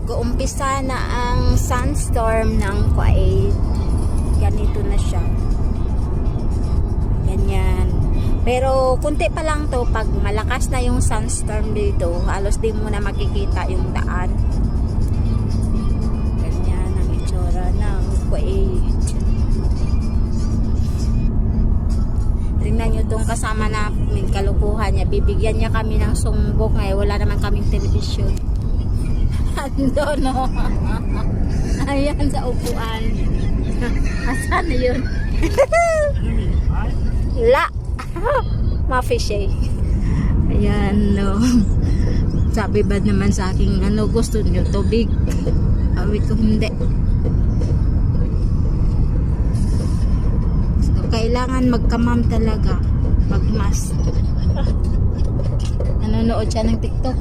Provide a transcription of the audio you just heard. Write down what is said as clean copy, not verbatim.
Mag-uumpisa na ang sunstorm ng Kuwait. Ganito na siya. Ganyan. Pero kunti pa lang to, pag malakas na yung sunstorm dito, halos di mo na makikita yung daan. Ganyan ang itsura ng Kuwait. Tingnan nyo itong kasama namin, kalukuhan niya. Bibigyan niya kami ng sumbok ngayon. Wala naman kaming television. Ando, no? Ayan sa upuan. Asan na yun? La! Ma-fishy. Ayan, no? Sabi ba naman sa akin, ano gusto nyo? Tubig? Sabi ko, hindi. So, kailangan magkamam talaga. Magmas. Nanonood siya ng TikTok.